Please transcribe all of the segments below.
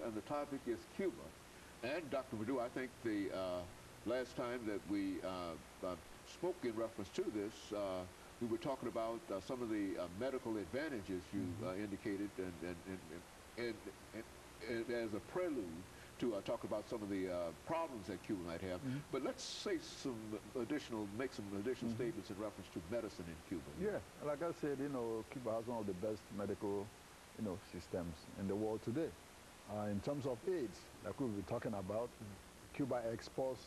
and the topic is Cuba. And Dr. Madu, I think the last time that we spoke in reference to this, we were talking about some of the medical advantages you indicated, and as a prelude to talk about some of the problems that Cuba might have. But let's say make some additional statements in reference to medicine in Cuba. Yeah, like I said, Cuba has one of the best medical, systems in the world today. In terms of AIDS, like we've been talking about, Cuba exports,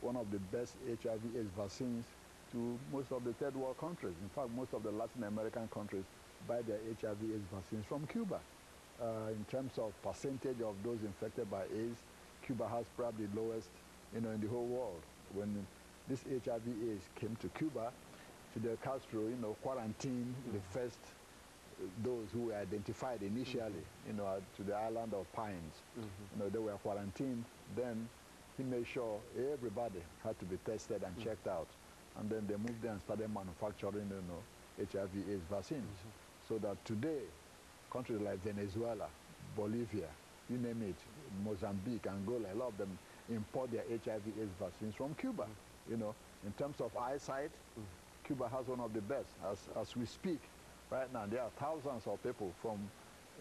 one of the best HIV/AIDS vaccines to most of the third world countries. In fact, most of the Latin American countries buy their HIV/AIDS vaccines from Cuba. In terms of percentage of those infected by AIDS, Cuba has probably the lowest, in the whole world. When this HIV/AIDS came to Cuba, Fidel Castro, quarantined the first those who were identified initially, to the island of Pines. They were quarantined. Then he made sure everybody had to be tested and checked out. And then they moved there and started manufacturing, HIV/AIDS vaccines. So that today, countries like Venezuela, Bolivia, you name it, Mozambique, Angola, a lot of them import their HIV/AIDS vaccines from Cuba. In terms of eyesight, Cuba has one of the best. As we speak, right now, there are thousands of people from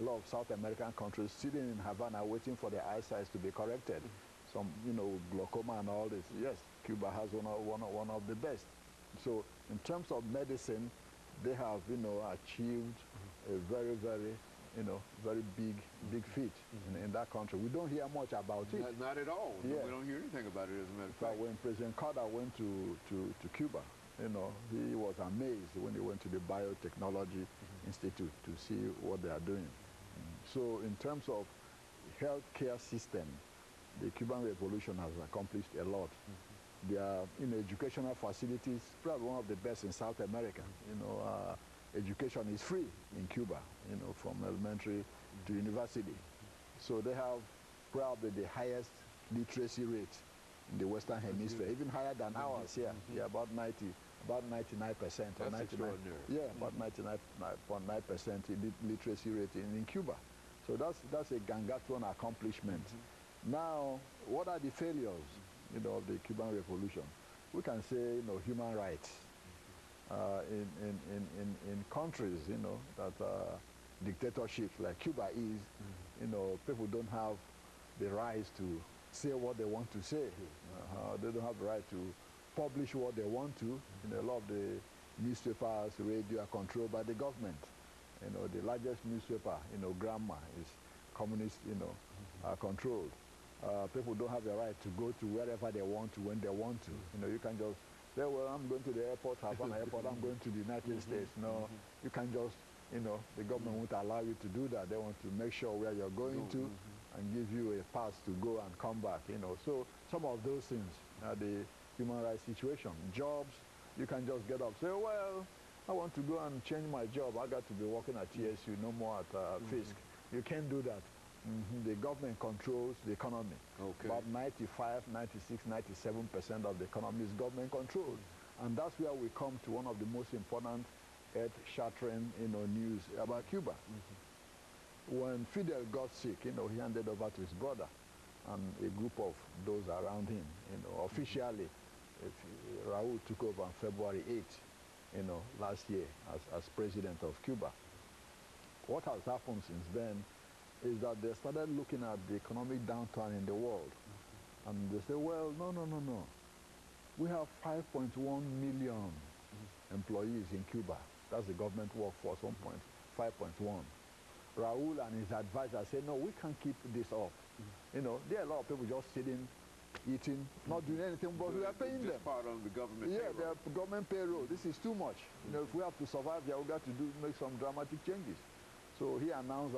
a lot of South American countries sitting in Havana waiting for their eyesight to be corrected. Some, glaucoma and all this. Yes, Cuba has one of the best. So in terms of medicine, they have, achieved a very, very, very big feat in that country. We don't hear much about it. Not at all. Yeah. No, we don't hear anything about it, as a matter of fact. When President Carter went to Cuba, he was amazed when he went to the Biotechnology Institute to see what they are doing. So in terms of healthcare system, the Cuban Revolution has accomplished a lot. Their educational facilities, probably one of the best in South America. Education is free in Cuba, from elementary to university. So they have probably the highest literacy rate in the Western Hemisphere, even higher than ours here. Yeah, about 99%. That's extraordinary. Yeah, about 99.9% literacy rate in Cuba. So that's a gargantuan accomplishment. Now, what are the failures, of the Cuban Revolution? We can say, human rights. In countries, that dictatorships like Cuba is, people don't have the rights to say what they want to say. They don't have the right to publish what they want to. A lot of the newspapers, radio are controlled by the government. The largest newspaper, Gramma, is communist, controlled. People don't have the right to go to wherever they want to, when they want to. You can just say, well, I'm going to the airport, Havana Airport, I'm going to the United States. No, you can just, the government won't allow you to do that. They want to make sure where you're going to and give you a pass to go and come back, So some of those things are the human rights situation. Jobs, you can just get up, say, well, I want to go and change my job. I got to be working at TSU, no more at Fisk. You can't do that. The government controls the economy. Okay. About 95, 96, 97% of the economy is government controlled. And that's where we come to one of the most important earth-shattering news about Cuba. When Fidel got sick, he handed over to his brother and a group of those around him. Officially, Raul took over on February 8th, last year as president of Cuba. What has happened since then is that they started looking at the economic downturn in the world. And they say, well, no. We have 5.1 million employees in Cuba. That's the government workforce, 5.1. Raul and his advisor say, no, we can't keep this up. There are a lot of people just sitting, eating, not doing anything, but we are paying them. Part of the government payroll. They're government payroll. This is too much. If we have to survive, we have got to make some dramatic changes. So he announced that